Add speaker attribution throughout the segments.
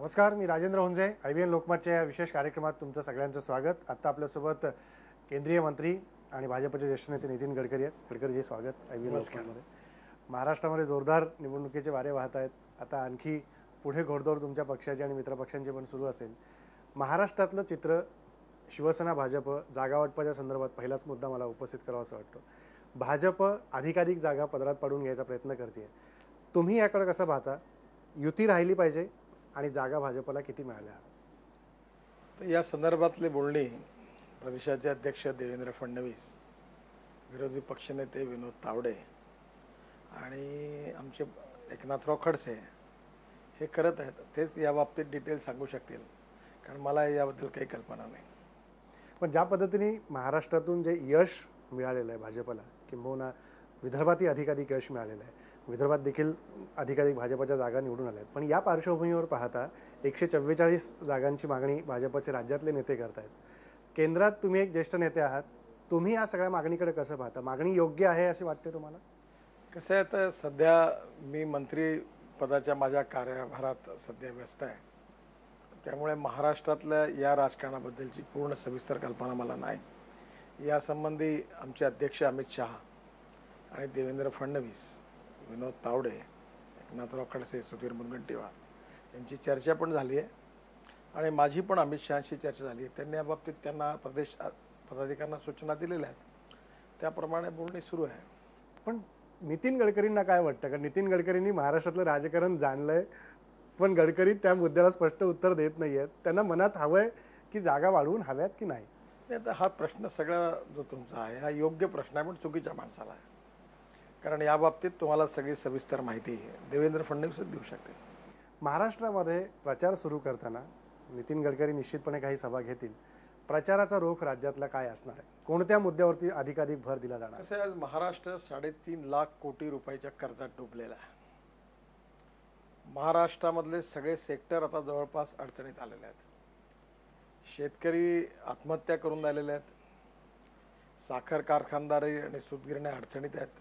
Speaker 1: नमस्कार, मी राजेंद्र हुंजे. IBN लोकमतच्या या विशेष कार्यक्रमात तुमचं सगळ्यांचं स्वागत. आता आपल्यासोबत केंद्रीय मंत्री आणि भाजपचे ज्येष्ठ नेते नितीन गडकरी आहेत. गडकरीजी, स्वागत IBN लोकमतमध्ये. महाराष्ट्रामध्ये जोरदार निवडणुकीचे वारे वाहत आहेत. आता आणखी पुढे घोडदौड तुमच्या पक्षाची आणि मित्रपक्षांची पण सुरू असेल. महाराष्ट्रातलं चित्र शिवसेना भाजप जागा वाटपाच्या संदर्भात पहिलाच मुद्दा मला उपस्थित करावा असं वाटतो. भाजप अधिकाधिक जागा पदरात पाडून घ्यायचा प्रयत्न करते. तुम्ही याकडे कसं पाहता? युती राहिली पाहिजे आणि जागा भाजपला किती मिळाल्या?
Speaker 2: तर या संदर्भातले बोलणे प्रदेशाचे अध्यक्ष देवेंद्र फडणवीस, विरोधी पक्षनेते विनोद तावडे आणि आमचे एकनाथराव खडसे हे करत आहेत. तेच या बाबतीत डिटेल सांगू शकतील, कारण मला याबद्दल काही कल्पना नाही.
Speaker 1: पण ज्या पद्धतीने महाराष्ट्रातून जे यश मिळालेलं आहे भाजपला, किंबहुना विदर्भातही अधिकाधिक यश मिळालेलं आहे, विदर्भात देखील अधिकाधिक भाजपच्या जागा निवडून आल्या आहेत, पण या पार्श्वभूमीवर पाहता 144 जागांची मागणी भाजपचे राज्यातले नेते करतायत. केंद्रात तुम्ही एक ज्येष्ठ नेते आहात, तुम्ही या सगळ्या मागणीकडे कसं पाहता? मागणी योग्य आहे असे वाटते तुम्हाला?
Speaker 2: कसं आहे, तर सध्या मी मंत्री पदाच्या माझ्या कार्यभारात सध्या व्यस्त आहे, त्यामुळे महाराष्ट्रातल्या या राजकारणाबद्दलची पूर्ण सविस्तर कल्पना मला नाही. यासंबंधी आमचे अध्यक्ष अमित शहा आणि देवेंद्र फडणवीस, विनोद तावडे, एकनाथराव खडसे, सुधीर मुनगंटीवार यांची चर्चा पण झाली आहे आणि माझी पण अमित शहांशी चर्चा झाली आहे. त्यांनी याबाबतीत त्यांना प्रदेश पदाधिकाऱ्यांना सूचना दिलेल्या आहेत, त्याप्रमाणे बोलणी सुरू आहे.
Speaker 1: पण नितीन गडकरींना काय वाटतं? कारण नितीन गडकरींनी महाराष्ट्रातलं राजकारण जाणलंय, पण गडकरी त्या मुद्द्याला स्पष्ट उत्तर देत नाही आहेत. त्यांना मनात हवंय की जागा वाढवून हव्यात की नाही?
Speaker 2: आता हा प्रश्न सगळा जो तुमचा आहे हा योग्य प्रश्न आहे, पण चुकीच्या माणसाला आहे. कारण याबाबतीत तुम्हाला सगळी सविस्तर माहिती देवेंद्र फडणवीसच देऊ शकतील.
Speaker 1: महाराष्ट्रामध्ये प्रचार सुरू करताना नितीन गडकरी निश्चितपणे काही सभा घेतील. प्रचाराचा रोख राज्यातला काय असणार आहे? कोणत्या मुद्द्यावरती अधिकाधिक भर दिला जाणार?
Speaker 2: कसं आहे, आज महाराष्ट्र 3.5 लाख कोटी रुपयाच्या कर्जात डुबलेला आहे. महाराष्ट्रामधले सगळे सेक्टर आता जवळपास अडचणीत आलेले आहेत. शेतकरी आत्महत्या करून राहिलेले आहेत, साखर कारखानदारी आणि सूतगिरण्या अडचणीत आहेत,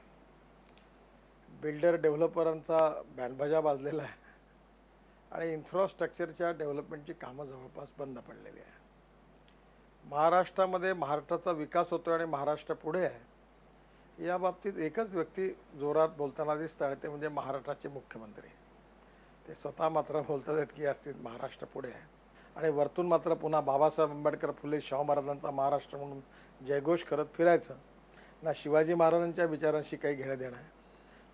Speaker 2: बिल्डर डेव्हलपरांचा बँडबाजा वाजलेला आहे आणि इन्फ्रास्ट्रक्चरच्या डेव्हलपमेंटची कामं जवळपास बंद पडलेली आहे. महाराष्ट्राचा विकास होतो आणि महाराष्ट्र पुढे आहे, या बाबतीत एकच व्यक्ती जोरात बोलताना दिसतं आणि ते म्हणजे महाराष्ट्राचे मुख्यमंत्री. ते स्वतः मात्र बोलतात आहेत की असतील महाराष्ट्र पुढे आहे, आणि वरतून मात्र पुन्हा बाबासाहेब आंबेडकर, फुले शाहू महाराजांचा महाराष्ट्र म्हणून जयघोष करत फिरायचं. ना शिवाजी महाराजांच्या विचारांशी काही घेणं देणं आहे,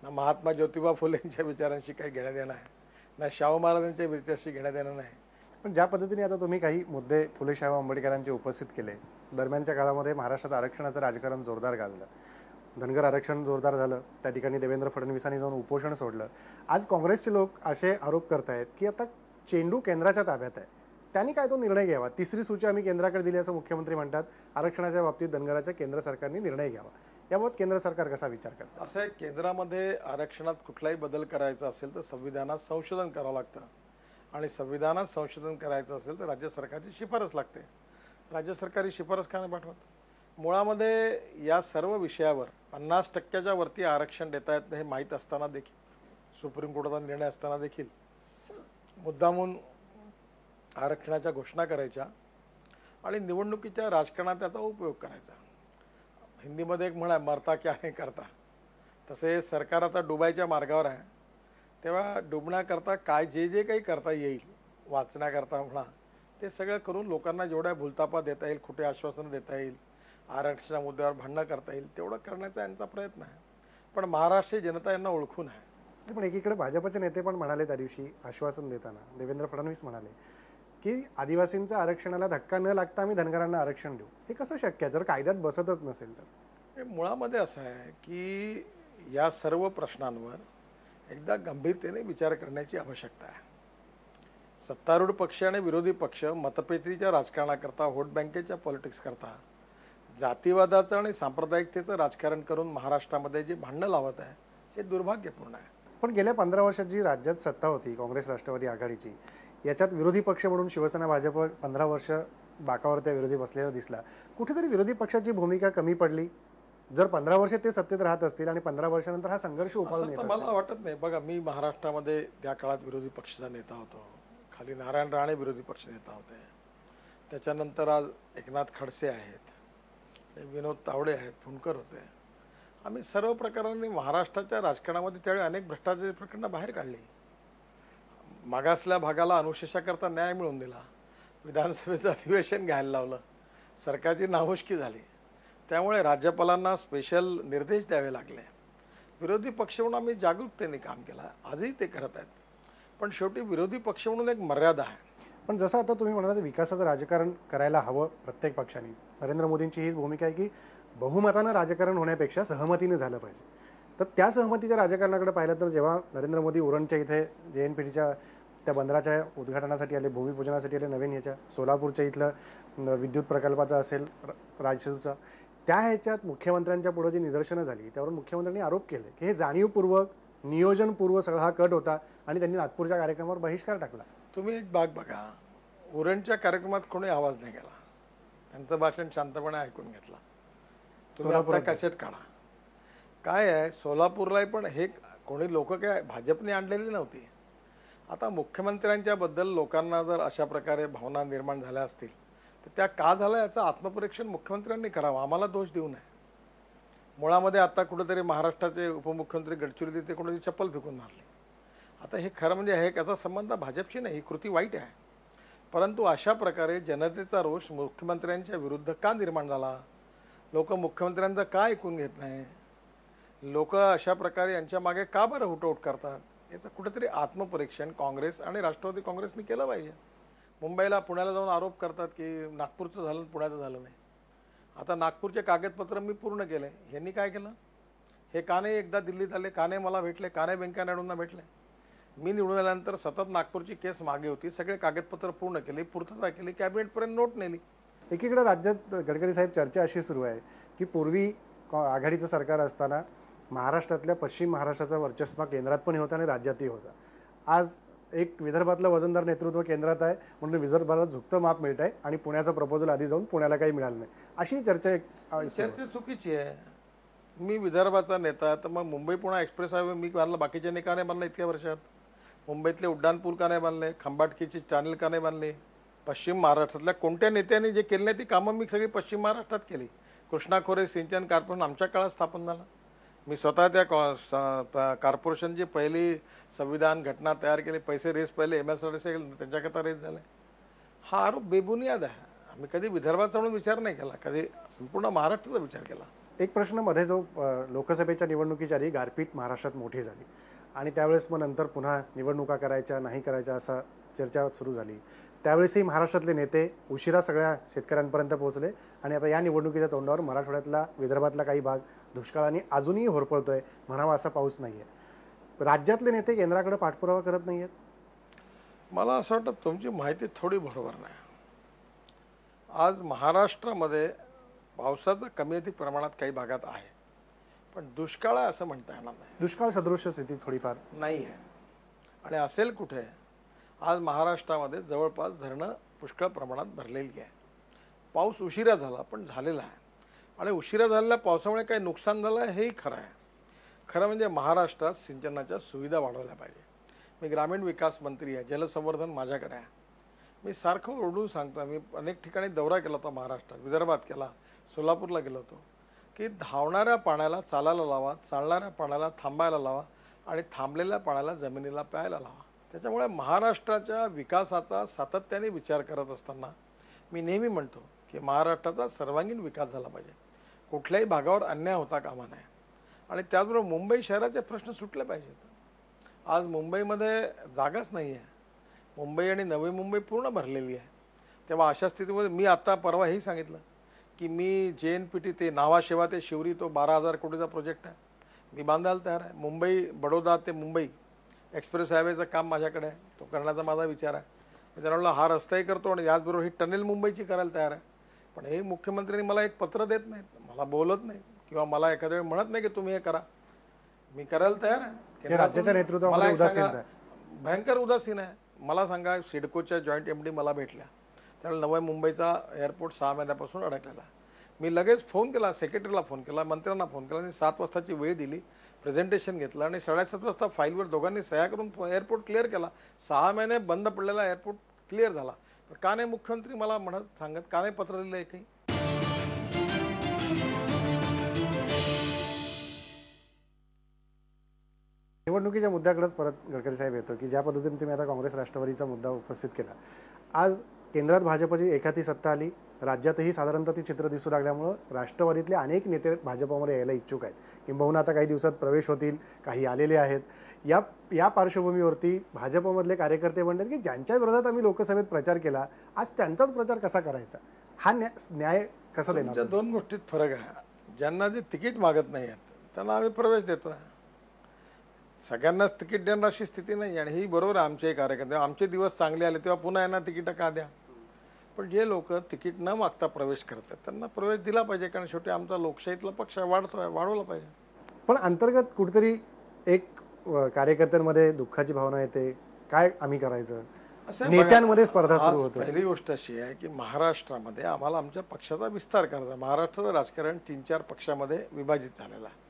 Speaker 2: ना महात्मा ज्योतिबा फुलेंच्या विचारांशी काही घेणं देणं आहे, ना शाहू महाराजांच्या विचारांशी घेणं देणं नाही.
Speaker 1: पण ज्या पद्धतीने आता तुम्ही काही मुद्दे फुले शाहू आंबेडकरांचे उपस्थित केले, दरम्यानच्या काळामध्ये महाराष्ट्रात आरक्षणाचं राजकारण जोरदार गाजलं. धनगर आरक्षण जोरदार झालं, त्या ठिकाणी देवेंद्र फडणवीसांनी जाऊन उपोषण सोडलं. आज काँग्रेसचे लोक असे आरोप करतायत की आता चेंडू केंद्राच्या ताब्यात आहे, त्यांनी काय तो निर्णय घ्यावा. तिसरी सूची आम्ही केंद्राकडे दिली असं मुख्यमंत्री म्हणतात. आरक्षणाच्या बाबतीत धनगराच्या केंद्र सरकारने निर्णय घ्यावा. याबाबत केंद्र सरकार कसा विचार करतं?
Speaker 2: असं आहे, केंद्रामध्ये आरक्षणात कुठलाही बदल करायचा असेल तर संविधानात संशोधन करावं लागतं, आणि संविधानात संशोधन करायचं असेल तर राज्य सरकारची शिफारस लागते. राज्य सरकारी शिफारस का नाही पाठवत? मुळामध्ये या सर्व विषयावर 50% वरती आरक्षण देता येत नाही हे माहीत असताना देखील, सुप्रीम कोर्टाचा निर्णय असताना देखील मुद्दामून आरक्षणाच्या घोषणा करायच्या आणि निवडणुकीच्या राजकारणात त्याचा उपयोग करायचा. हिंदीमध्ये एक म्हण आहे, मरता क्या है करता. तसे सरकार आता डुबायच्या मार्गावर आहे, तेव्हा डुबण्याकरता काय जे काही करता येईल, वाचण्याकरता म्हणा, ते सगळं करून लोकांना जेवढ्या भूलतापा देता येईल, खोटे आश्वासनं देता येईल, आरक्षणा मुद्द्यावर भांडणं करता येईल तेवढं करण्याचा यांचा प्रयत्न आहे. पण महाराष्ट्रीय जनता यांना ओळखून आहे.
Speaker 1: पण एकीकडे भाजपचे नेते पण म्हणाले त्या दिवशी आश्वासन देताना, देवेंद्र फडणवीस म्हणाले की आदिवासींच्या आरक्षणाला धक्का न लागता आम्ही धनगरांना आरक्षण देऊ. हे कसं शक्य आहे जर कायद्यात बसतच नसेल तर?
Speaker 2: मुळामध्ये असं आहे की या सर्व प्रश्नांवर एकदा गंभीरतेने विचार करण्याची आवश्यकता आहे. सत्तारूढ पक्ष आणि विरोधी पक्ष मतपेटीच्या राजकारणाकरता, व्होट बँकेच्या पॉलिटिक्स करता, जातीवादाचं आणि सांप्रदायिकतेचं राजकारण करून महाराष्ट्रामध्ये जे भांडणं लावत आहे हे दुर्भाग्यपूर्ण आहे.
Speaker 1: पण गेल्या 15 वर्षात जी राज्यात सत्ता होती काँग्रेस राष्ट्रवादी आघाडीची, याच्यात विरोधी पक्ष म्हणून शिवसेना भाजप 15 वर्ष बाकावर त्या विरोधी बसलेला दिसला. कुठेतरी विरोधी पक्षाची भूमिका कमी पडली. जर 15 वर्ष ते सत्तेत राहत असतील आणि 15 वर्षानंतर हा संघर्ष उफाळून येत असेल,
Speaker 2: मला वाटत नाही. बघा, मी महाराष्ट्रामध्ये त्या काळात विरोधी पक्षाचा नेता होतो, खाली नारायण राणे विरोधी पक्षनेता होते, त्याच्यानंतर आज एकनाथ खडसे आहेत, विनोद तावडे आहेत, फुंडकर होते. आम्ही सर्व प्रकारांनी महाराष्ट्राच्या राजकारणामध्ये त्यावेळी अनेक भ्रष्टाचारी प्रकरणं बाहेर काढली. मागासल्या भागाला अनुशेषाकरता न्याय मिळवून दिला, विधानसभेचं अधिवेशन घ्यायला लावलं, सरकारची नामुष्की झाली. त्यामुळे राज्यपालांना स्पेशल निर्देश द्यावे लागले. विरोधी पक्ष म्हणून आम्ही जागरूकतेने काम केलं, आजही ते करत आहेत. पण शेवटी विरोधी पक्ष म्हणून एक मर्यादा आहे.
Speaker 1: पण जसं आता तुम्ही म्हणाला विकासाचं राजकारण करायला हवं प्रत्येक पक्षाने, नरेंद्र मोदींची हीच भूमिका आहे की बहुमतानं राजकारण होण्यापेक्षा सहमतीने झालं पाहिजे. तर त्या सहमतीच्या राजकारणाकडे पाहिलं तर जेव्हा नरेंद्र मोदी उरणच्या इथे JNPTच्या त्या बंदराच्या उद्घाटनासाठी आले, भूमिपूजनासाठी आले, नवीन ह्याच्या सोलापूरच्या इथलं विद्युत प्रकल्पाचा असेल राजसूचा, त्या ह्याच्यात मुख्यमंत्र्यांच्या पुढे जी निदर्शनं झाली त्यावरून मुख्यमंत्र्यांनी आरोप केले की हे जाणीवपूर्वक नियोजनपूर्व सगळा हा कट होता आणि त्यांनी नागपूरच्या कार्यक्रमावर बहिष्कार टाकला.
Speaker 2: तुम्ही एक भाग बघा, उरणच्या कार्यक्रमात कोणी आवाज नाही केला, त्यांचं भाषण शांतपणे ऐकून घेतला. तुम्ही आता कॅसेट काढा. काय आहे, सोलापूरला पण हे कोणी लोक काय भाजपने आणलेली नव्हती. आता मुख्यमंत्र्यांच्या बद्दल लोकांना जर अशा प्रकारे भावना निर्माण झाल्या असतील तर त्या का झाल्या याचं आत्मपरीक्षण मुख्यमंत्र्यांनी करावं, आम्हाला दोष देऊ नये. मुळामध्ये आता कुठेतरी महाराष्ट्राचे उपमुख्यमंत्री गडचिरोली ते कोणी चप्पल फेकून मारली. आता हे खरं म्हणजे हे याचा संबंध भाजपशी नाही, ही कृती वाईट आहे. परंतु अशा प्रकारे जनतेचा रोष मुख्यमंत्र्यांच्या विरुद्ध का निर्माण झाला, लोक मुख्यमंत्र्यांचं का ऐकून घेत नाही, लोक अशा प्रकारे यांच्या मागे का बरं हुटोट करतात, याचं कुठेतरी आत्मपरीक्षण काँग्रेस आणि राष्ट्रवादी काँग्रेसने केलं पाहिजे. मुंबईला पुण्याला जाऊन आरोप करतात की नागपूरचं झालं पुण्याचं झालं नाही. आता नागपूरचे कागदपत्र मी पूर्ण केले, यांनी काय केलं, हे का नाही एकदा दिल्लीत आले, का नाही मला भेटले, का नाही व्यंकय्या नायडूंना भेटले. मी निवडून आल्यानंतर सतत नागपूरची केस मागे होती, सगळे कागदपत्र पूर्ण केली, पूर्तता केली, कॅबिनेटपर्यंत नोट नेली.
Speaker 1: एकीकडे राज्यात गडकरी साहेब चर्चा अशी सुरू आहे की पूर्वी आघाडीचं सरकार असताना महाराष्ट्रातल्या पश्चिम महाराष्ट्राचा वर्चस्व केंद्रात पण होता आणि राज्यातही होता. आज एक विदर्भातलं वजनदार नेतृत्व केंद्रात आहे म्हणून विदर्भाला झुकतं माप मिळत आहे आणि पुण्याचं प्रपोजल आधी जाऊन पुण्याला काही मिळालं नाही, अशी चर्चा एक
Speaker 2: चर्चा चुकीची आहे. मी विदर्भाचा नेता, तर मग मुंबई पुणे एक्सप्रेस हायवे मी बांधला, बाकीच्यांनी का नाही बांधला इतक्या वर्षात. मुंबईतले उड्डाणपूल का नाही बांधले, खंबाटकीची चॅनल का नाही बांधले. पश्चिम महाराष्ट्रातल्या कोणत्या नेत्यांनी जे केले नाही ती कामं मी सगळी पश्चिम महाराष्ट्रात केली. कृष्णा खोरे सिंचन कॉर्पोरेशन आमच्या काळात स्थापन झालं. मी स्वतः त्या कॉर्पोरेशनची पहिली संविधान घटना तयार केली, पैसे रेस पहिले MSRDC त्यांच्याकरता रेस झाले. हा आरोप बेबुनियाद आहे. आम्ही कधी विदर्भाचा म्हणून विचार नाही केला, कधी संपूर्ण महाराष्ट्राचा विचार केला.
Speaker 1: एक प्रश्न मध्ये जो लोकसभेच्या निवडणुकीच्या आधी गारपीट महाराष्ट्रात मोठी झाली आणि त्यावेळेस मग नंतर पुन्हा निवडणुका करायच्या नाही करायच्या असा चर्चा सुरू झाली. त्यावेळेसही महाराष्ट्रातले नेते उशिरा सगळ्या शेतकऱ्यांपर्यंत पोहोचले आणि आता या निवडणुकीच्या तोंडावर मराठवाड्यातला विदर्भातला काही भाग दुष्काळाने अजूनही होरपळतोय, म्हणावा असा पाऊस नाहीये. राज्यातले नेते केंद्राकडे पाठपुरावा करत नाहीयेत.
Speaker 2: मला असं वाटतं तुमची माहिती थोडी बरोबर नाही. आज महाराष्ट्रामध्ये पावसाचं कमी अधिक प्रमाणात काही भागात आहे, पण दुष्काळ आहे असं म्हणता येणार नाही.
Speaker 1: दुष्काळ सदृश स्थिती थोडीफार
Speaker 2: नाही आहे आणि असेल कुठे. आज महाराष्ट्रामध्ये जवळपास धरणं पुष्कळ प्रमाणात भरलेली आहे. पाऊस उशिरा झाला पण झालेला आहे आणि उशिरा झालेल्या पावसामुळे काही नुकसान झालं आहे हेही खरं आहे. खरं म्हणजे महाराष्ट्रात सिंचनाच्या सुविधा वाढवल्या पाहिजे. मी ग्रामीण विकास मंत्री आहे, जलसंवर्धन माझ्याकडे आहे. मी सारखं ओरडून सांगतो, मी अनेक ठिकाणी दौरा केला होता महाराष्ट्रात, विदर्भात केला, सोलापूरला गेलो होतो की धावणाऱ्या पाण्याला चालायला लावा, चालणाऱ्या पाण्याला थांबायला लावा आणि थांबलेल्या पाण्याला जमिनीला प्यायला लावा. त्याच्यामुळे महाराष्ट्राच्या विकासाचा सातत्याने विचार करत असताना मी नेहमी म्हणतो की महाराष्ट्राचा सर्वांगीण विकास झाला पाहिजे, कुठल्याही भागावर अन्याय होता कामा नये आणि त्याचबरोबर मुंबई शहराचे प्रश्न सुटले पाहिजेत. आज मुंबईमध्ये जागाच नाही आहे. मुंबई आणि नवी मुंबई पूर्ण भरलेली आहे. तेव्हा अशा स्थितीमध्ये मी आत्ता परवा हेही सांगितलं की मी JNPT ते नावाशेवा ते शिवरी तो 12,000 कोटीचा प्रोजेक्ट आहे, मी बांधायला तयार आहे. मुंबई बडोदा ते मुंबई एक्सप्रेस हायवेचं काम माझ्याकडे आहे, तो करण्याचा माझा विचार आहे. मी त्यांना म्हणलं हा रस्ताही करतो आणि याचबरोबर ही टनेल मुंबईची करायला तयार आहे. पण हे मुख्यमंत्र्यांनी मला एक पत्र देत नाहीत, मला बोलत नाही किंवा मला एखाद्या वेळी म्हणत नाही की तुम्ही हे करा. मी करायला तयार आहे.
Speaker 1: राज्याच्या नेतृत्वामध्ये उदासीनता
Speaker 2: भयंकर उदासीन आहे. मला सांगा, सिडकोच्या जॉईंट MD मला भेटल्या, त्यावेळेला नवी मुंबईचा एअरपोर्ट 6 महिन्यापासून अडकलेला. मी लगेच फोन केला, सेक्रेटरीला फोन केला, मंत्र्यांना फोन केला आणि 7 वाजताची वेळ दिली. प्रेझेंटेशन घेतलं आणि 7:30 वाजता फाईलवर दोघांनी सह्या करून एअरपोर्ट क्लिअर केला. 6 महिने बंद पडलेला एअरपोर्ट क्लिअर झाला. का नाही मुख्यमंत्री मला सांगत, का नाही पत्र लिहिलं काही?
Speaker 1: निवडणुकीच्या मुद्द्याकडेच परत गडकरी साहेब येतो की ज्या पद्धतीने तुम्ही आता काँग्रेस राष्ट्रवादीचा मुद्दा उपस्थित केला. आज केंद्रात भाजपची एकाती सत्ता आली, राज्यातही साधारणतः ती चित्र दिसू लागल्यामुळं राष्ट्रवादीतले अनेक नेते भाजपमध्ये यायला इच्छुक आहेत. किंबहुना आता काही दिवसात प्रवेश होतील, काही आलेले आहेत. या पार्श्वभूमीवरती भाजपमधले कार्यकर्ते म्हणतात की ज्यांच्या विरोधात आम्ही लोकसभेत प्रचार केला, आज त्यांचाच प्रचार कसा करायचा? हा न्याय कसा देणार?
Speaker 2: तुमच्या दोन गोष्टीत फरक आहे. ज्यांना जे तिकीट मागत नाही आहेत त्यांना आम्ही प्रवेश देतो. सगळ्यांनाच तिकीट देणार अशी स्थिती नाही. आणि ही बरोबर आहे, आमचे कार्यकर्ते आमचे दिवस चांगले आले तेव्हा पुन्हा यांना तिकीट का द्या? पण जे लोक तिकीट न मागता प्रवेश करतात त्यांना प्रवेश दिला पाहिजे, कारण शेवटी आमचा लोकशाहीतला पक्ष वाढवला पाहिजे.
Speaker 1: पण अंतर्गत कुठेतरी एक कार्यकर्त्यांमध्ये दुःखाची भावना येते, काय आम्ही करायचं? नेत्यांमध्ये स्पर्धा सुरू होते.
Speaker 2: पहिली गोष्ट अशी आहे की महाराष्ट्रामध्ये आम्हाला आमच्या पक्षाचा विस्तार करायचा. महाराष्ट्राचं राजकारण 3-4 पक्षामध्ये विभाजित झालेलं आहे.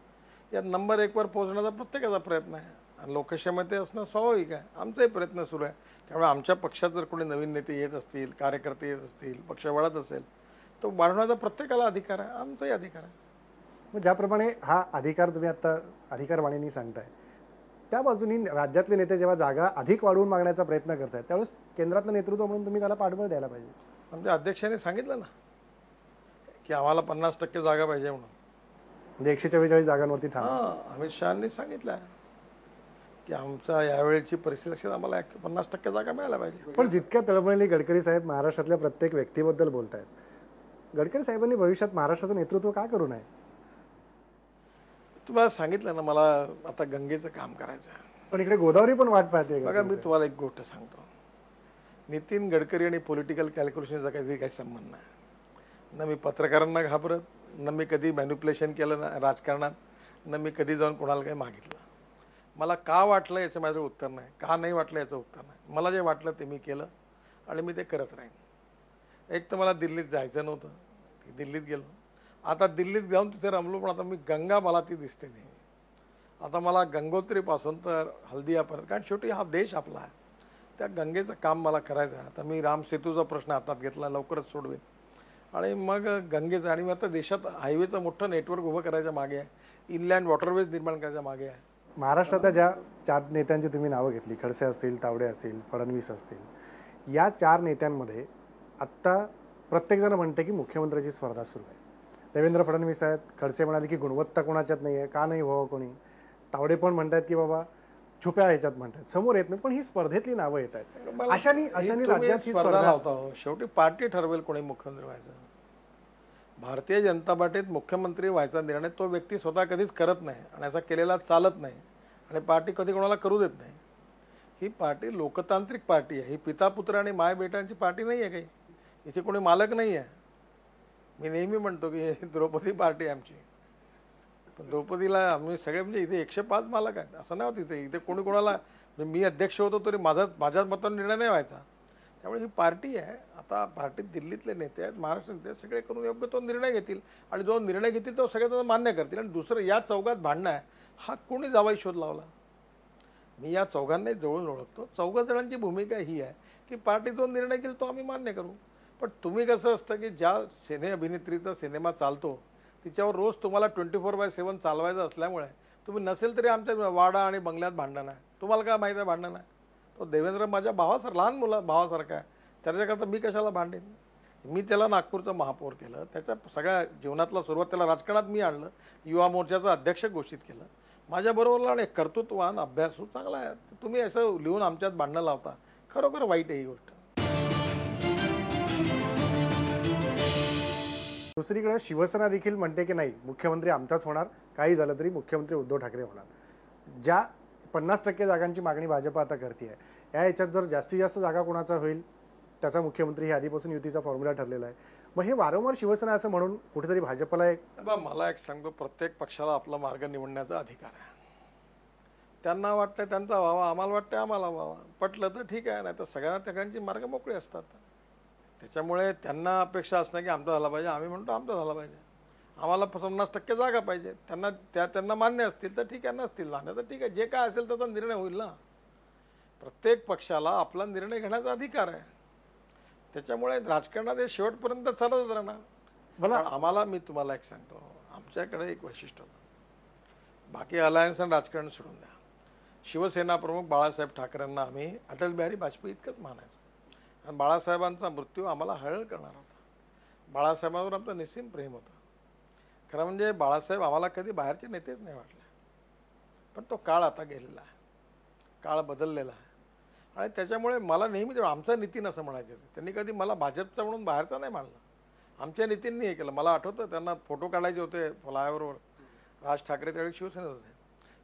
Speaker 2: यात नंबर 1 वर पोहोचण्याचा प्रत्येकाचा प्रयत्न आहे आणि लोकशाहीमध्ये असणं स्वाभाविक आहे. आमचाही प्रयत्न सुरू आहे. त्यामुळे आमच्या पक्षात जर कोणी नवीन नेते येत असतील, कार्यकर्ते येत असतील, पक्ष वाढत असेल तर वाढवण्याचा प्रत्येकाला अधिकार आहे, आमचाही अधिकार आहे.
Speaker 1: मग ज्याप्रमाणे हा अधिकार तुम्ही आता अधिकारवाणीने सांगताय, त्या बाजूनी राज्यातले नेते जेव्हा जागा अधिक वाढवून मागण्याचा प्रयत्न करतायत त्यावेळेस केंद्रातलं नेतृत्व म्हणून तुम्ही त्याला पाठबळ द्यायला पाहिजे.
Speaker 2: आमच्या अध्यक्षांनी सांगितलं ना की आम्हाला 50% जागा पाहिजे म्हणून.
Speaker 1: म्हणजे 144 जागांवरती ठाम.
Speaker 2: अमित शहानी सांगितलं की आमचा यावेळेची परिस्थिती लक्षात आम्हाला 50% जागा मिळायला पाहिजे.
Speaker 1: पण जितक्या तळमळीने गडकरी साहेब महाराष्ट्रातल्या प्रत्येक व्यक्तीबद्दल बोलतायत, गडकरी साहेबांनी भविष्यात महाराष्ट्राचं नेतृत्व का करू नये?
Speaker 2: तुम्हाला सांगितलं ना, मला आता गंगेचं काम करायचं आहे.
Speaker 1: पण इकडे गोदावरी पण वाट पाहते.
Speaker 2: बघा, मी तुम्हाला एक गोष्ट सांगतो. नितीन गडकरी आणि पॉलिटिकल कॅल्क्युलेशनचा काही संबंध नाही. न मी पत्रकारांना घाबरत, न मी कधी मॅन्युप्युलेशन केलं ना राजकारणात, न मी कधी जाऊन कोणाला काही मागितलं. मला का वाटलं याचं माझं उत्तर नाही, का नाही वाटलं याचं उत्तर नाही. मला जे वाटलं ते मी केलं आणि मी ते करत राहीन. एक तर मला दिल्लीत जायचं नव्हतं, दिल्लीत गेलो. आता दिल्लीत जाऊन तिथे रमलो, पण आता मी गंगा मला ती दिसते नाही. आता मला गंगोत्रीपासून तर हल्दियापर्यंत, कारण शेवटी हा देश आपला आहे, त्या गंगेचं काम मला करायचं आहे. आता मी राम सेतूचा प्रश्न हातात घेतला, लवकरच सोडवेन. आणि मग गंगेचं, आणि मग आता देशात हायवेचं मोठं नेटवर्क उभं करायच्या मागे आहे, इनलँड वॉटरवेज निर्माण करायच्या मागे आहे.
Speaker 1: महाराष्ट्रातल्या ज्या 4 नेत्यांची तुम्ही नावं घेतली, खडसे असतील, तावडे असतील, फडणवीस असतील, या 4 नेत्यांमध्ये आत्ता प्रत्येकजण म्हणते की मुख्यमंत्र्याची स्पर्धा सुरू आहे. देवेंद्र फडणवीस आहेत, खडसे म्हणाले की गुणवत्ता कोणाच्यात नाही आहे, का नाही व्हावं कोणी. तावडे पण म्हणतात की बाबा छुप्या ह्याच्यात म्हणतात, समोर येत नाहीत, पण ही स्पर्धेतली नावं येत आहेत. अशानी राज्यात ही स्पर्धा
Speaker 2: लावता. शेवटी पार्टी ठरवेल कोणी मुख्यमंत्री व्हायचं. भारतीय जनता पार्टीत मुख्यमंत्री व्हायचा निर्णय तो व्यक्ती स्वतः कधीच करत नाही आणि असा केलेला चालत नाही, आणि पार्टी कधी कोणाला करू देत नाही. ही पार्टी लोकतांत्रिक पार्टी आहे. ही पिता पुत्र आणि माय बेटांची पार्टी नाही आहे काही. इथे कोणी मालक नाही आहे. मी नेहमी म्हणतो की द्रौपदी पार्टी आहे आमची, पण द्रौपदीला आम्ही सगळे, म्हणजे इथे 105 मालक आहेत असं नाही होत. इथे कोणी कोणाला, मी अध्यक्ष होतो तरी माझ्याच मताने निर्णय नाही व्हायचा. त्यामुळे ही पार्टी आहे. आता पार्टीत दिल्लीतले नेते आहेत, महाराष्ट्र नेते सगळे करून योग्य तो निर्णय घेतील, आणि जो निर्णय घेतील तो सगळे मान्य करतील. आणि दुसरं, या चौघात भांडणं आहे, हा कोणी जावाई शोध लावला? मी या चौघांनाही जवळून ओळखतो. 4 जणांची भूमिका ही आहे की पार्टी जो निर्णय घेईल तो आम्ही मान्य करू. पण तुम्ही कसं असतं की ज्या सिने अभिनेत्रीचा सिनेमा चालतो तिच्यावर रोज तुम्हाला 24/7 चालवायचं असल्यामुळे तुम्ही नसेल तरी आमच्या वाडा आणि बंगल्यात भांडण आहे. तुम्हाला काय माहिती आहे भांडण आहे? तो देवेंद्र माझ्या लहान भावासारखा आहे, त्याच्याकरता मी कशाला भांडेन? मी त्याला नागपूरचं महापौर केलं, त्याच्या सगळ्या जीवनातला सुरुवात त्याला राजकारणात मी आणलं, युवा मोर्चाचं अध्यक्ष घोषित केलं. माझ्याबरोबरला आणि कर्तृत्ववान अभ्यासू चांगला आहे. तुम्ही असं लिहून आमच्यात भांडणं लावता, खरोखर वाईट आहे ही गोष्ट.
Speaker 1: दुसरीकडे शिवसेना देखील म्हणते की नाही, मुख्यमंत्री आमचाच होणार, काही झालं तरी मुख्यमंत्री उद्धव ठाकरे होणार. ज्या 50% जागांची मागणी भाजप आता करते आहे, या याच्यात जर जास्तीत जास्त जागा कोणाचा होईल त्याचा मुख्यमंत्री हे आधीपासून युतीचा फॉर्म्युला ठरलेला आहे. मग हे वारंवार शिवसेना असं म्हणून कुठेतरी भाजपला
Speaker 2: मला एक सांगतो, प्रत्येक पक्षाला आपला मार्ग निवडण्याचा अधिकार आहे. त्यांना वाटतं त्यांचा व्हावा, आम्हाला वाटतं आम्हाला व्हावा. पटलं तर ठीक आहे, नाही तर सगळ्यांची मार्ग मोकळे असतात. त्याच्यामुळे त्यांना अपेक्षा असणं की आमचा झाला पाहिजे, आम्ही म्हणतो आमचा झाला पाहिजे. आम्हाला 50% जागा पाहिजे, त्यांना मान्य असतील तर ठीक आहे, नसतील मान्य तर ठीक आहे, जे काय असेल त्याचा निर्णय होईल ना. प्रत्येक पक्षाला आपला निर्णय घेण्याचा अधिकार आहे. त्याच्यामुळे राजकारणात हे शेवटपर्यंत चालतच राहणार. पण आम्हाला, मी तुम्हाला एक सांगतो, आमच्याकडे एक वैशिष्ट्य होतं. बाकी अलायन्स आणि राजकारण सोडून द्या, शिवसेना प्रमुख बाळासाहेब ठाकरेंना आम्ही अटल बिहारी वाजपेयी इतकंच मानायचो. आणि बाळासाहेबांचा मृत्यू आम्हाला हळहळ करणार होता. बाळासाहेबांवर आमचं निस्सीम प्रेम होतं. खरं म्हणजे बाळासाहेब आम्हाला कधी बाहेरचे नेतेच नाही वाटले. पण तो काळ आता गेलेला आहे, काळ बदललेला आहे. आणि त्याच्यामुळे मला नेहमी आमचा नितीन असं म्हणायचे, त्यांनी कधी मला भाजपचा म्हणून बाहेरचा नाही मानला. आमच्या नितीननी हे केलं. मला आठवतं त्यांना फोटो काढायचे होते फ्लायओव्हरवर, राज ठाकरे त्यावेळी शिवसेनेत होते.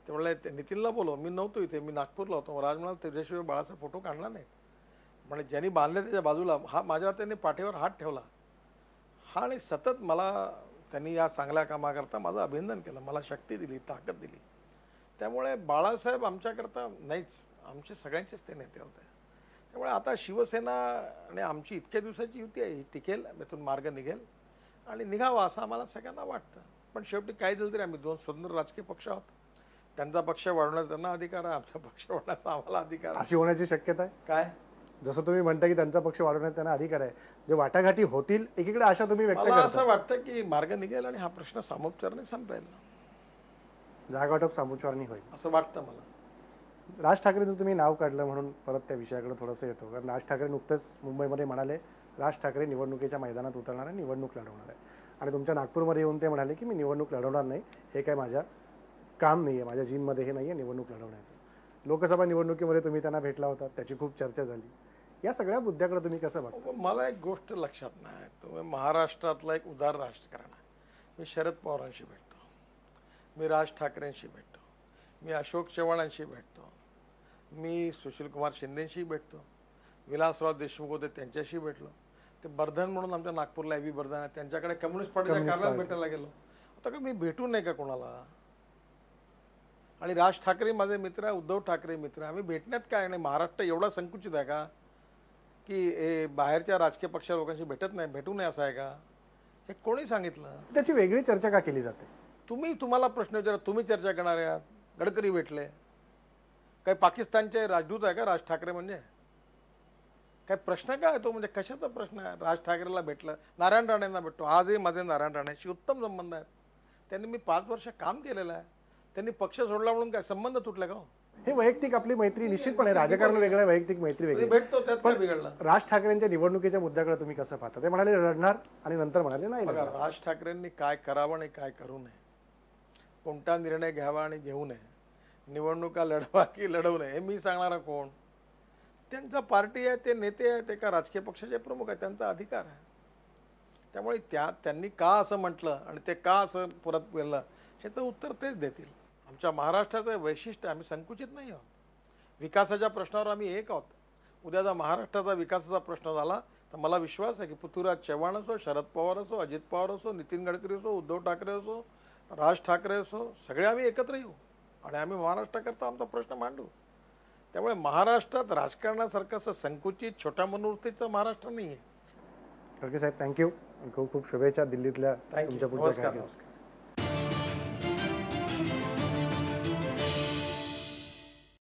Speaker 2: ते म्हणले ते नितीनला बोलव, मी नव्हतो इथे, मी नागपूरला होतो. राज म्हणाला त्याच्याशिवाय बाळासाहेब फोटो काढला नाही. म्हणजे ज्यांनी बांधले त्याच्या बाजूला हा माझ्यावर त्यांनी पाठीवर हात ठेवला. हा आणि सतत मला त्यांनी या चांगल्या कामाकरता माझं अभिनंदन केलं, मला शक्ती दिली, ताकद दिली. त्यामुळे बाळासाहेब आमच्याकरता नाहीच, आमचे सगळ्यांचेच ते नेते होते. त्यामुळे आता शिवसेना आणि आमची इतक्या दिवसाची युती आहे, ही टिकेल, यातून मार्ग निघेल आणि निघावा असं आम्हाला सगळ्यांना वाटतं. पण शेवटी काय झालं तरी आम्ही दोन स्वतंत्र राजकीय पक्ष आहोत. त्यांचा पक्ष वाढवण्याचा त्यांना अधिकार आहे, आमचा पक्ष वाढवण्याचा आम्हाला अधिकार आहे.
Speaker 1: अशी होण्याची शक्यता आहे
Speaker 2: काय?
Speaker 1: जसं तुम्ही म्हणता की त्यांचा पक्ष वाढवण्यात त्यांना अधिकार आहे, जे वाटाघाटी होतील एकीकडे आशा तुम्ही व्यक्त करता.
Speaker 2: मला असं वाटतं की मार्ग निघेल आणि हा प्रश्न सामोपचाराने संपेल,
Speaker 1: जागावाटप सामोपचाराने होईल
Speaker 2: असं वाटतं मला.
Speaker 1: राज ठाकरेंचं तुम्ही नाव काढलं म्हणून परत त्या विषयाकडे थोडंसं येतो. कारण राज ठाकरे नुकतेच मुंबईमध्ये म्हणाले राज ठाकरे निवडणुकीच्या मैदानात उतरणार आहे, निवडणूक लढवणार आहे. आणि तुमच्या नागपूरमध्ये येऊन ते म्हणाले की मी निवडणूक लढवणार नाही, हे काय माझ्या काम नाही आहे, माझ्या जीनमध्ये हे नाही आहे निवडणूक लढवण्याचं. लोकसभा निवडणुकीमध्ये तुम्ही त्यांना भेटला होता, त्याची खूप चर्चा झाली. या सगळ्या मुद्द्याकडे तुम्ही कसं बघता?
Speaker 2: मला एक गोष्ट लक्षात नाही, तुम्ही महाराष्ट्रातला एक उदार राजकारण आहे. मी शरद पवारांशी भेटतो, मी राज ठाकरेंशी भेटतो, मी अशोक चव्हाणांशी भेटतो, मी सुशीलकुमार शिंदेशी भेटतो, विलासराव देशमुख होते त्यांच्याशी भेटलो, ते बर्धन म्हणून आमच्या नागपूरला एबी बर्धन आहे त्यांच्याकडे कम्युनिस्ट पार्टीच्या कार्यालयात भेटायला गेलो. आता का मी भेटू नये का कोणाला? आणि राज ठाकरे माझे मित्र आहे, उद्धव ठाकरे मित्र आहे, आम्ही भेटण्यात काय नाही. महाराष्ट्र एवढा संकुचित आहे का की बाहेरच्या राजकीय पक्ष लोकांशी भेटत नाही, भेटू नये असं आहे का? हे कोणी सांगितलं?
Speaker 1: त्याची वेगळी चर्चा का केली जाते?
Speaker 2: तुम्हाला प्रश्न विचारा, तुम्ही चर्चा करणार आहात. गडकरी भेटले, काही पाकिस्तानचे राजदूत आहे का राज ठाकरे? म्हणजे काय प्रश्न काय तो? म्हणजे कशाचा प्रश्न आहे? राज ठाकरेला भेटलं, नारायण राणेंना भेटतो, आजही माझे नारायण राणेशी उत्तम संबंध आहेत. त्यांनी मी 5 वर्ष काम केलेलं आहे. त्यांनी पक्ष सोडला म्हणून काय संबंध तुटले का?
Speaker 1: हे वैयक्तिक आपली मैत्री निश्चितपणे, राजकारण वेगळं, वैयक्तिक मैत्री वेगळी.
Speaker 2: भेटतो त्यात काय बिघडलं?
Speaker 1: राज ठाकरेंच्या निवडणुकीच्या मुद्द्याकडे तुम्ही कसं पाहता? ते म्हणाले लढणार आणि नंतर म्हणाले नाही.
Speaker 2: बघा, राज ठाकरेंनी काय करावं आणि काय करू नये, कोणता निर्णय घ्यावा आणि घेऊ नये, निवडणुका लढवा की लढवू नये, हे मी सांगणारा कोण? त्यांचा पार्टी आहे, ते नेते आहेत, एका राजकीय पक्षाचे प्रमुख आहेत, त्यांचा अधिकार आहे. त्यामुळे त्यांनी का असं म्हटलं आणि ते का असं परत गेलं ह्याचं उत्तर तेच देतील. आमच्या महाराष्ट्राचं वैशिष्ट्य, आम्ही संकुचित नाही आहोत. विकासाच्या प्रश्नावर आम्ही एक आहोत. उद्या जर महाराष्ट्राचा विकासाचा प्रश्न झाला तर मला विश्वास आहे की पृथ्वीराज चव्हाण असो, शरद पवार असो, अजित पवार असो, नितीन गडकरी असो, उद्धव ठाकरे असो, राज ठाकरे असो, सगळे आम्ही एकत्र येऊ आणि आम्ही महाराष्ट्राकरता आमचा प्रश्न मांडू. त्यामुळे महाराष्ट्रात राजकारणासारखं असं संकुचित छोट्या मनोवृत्तीचं महाराष्ट्र नाही आहे.
Speaker 1: खडके साहेब, थँक्यू. खूप खूप शुभेच्छा दिल्लीतल्या तुमच्या पुढच्या
Speaker 2: नमस्कार.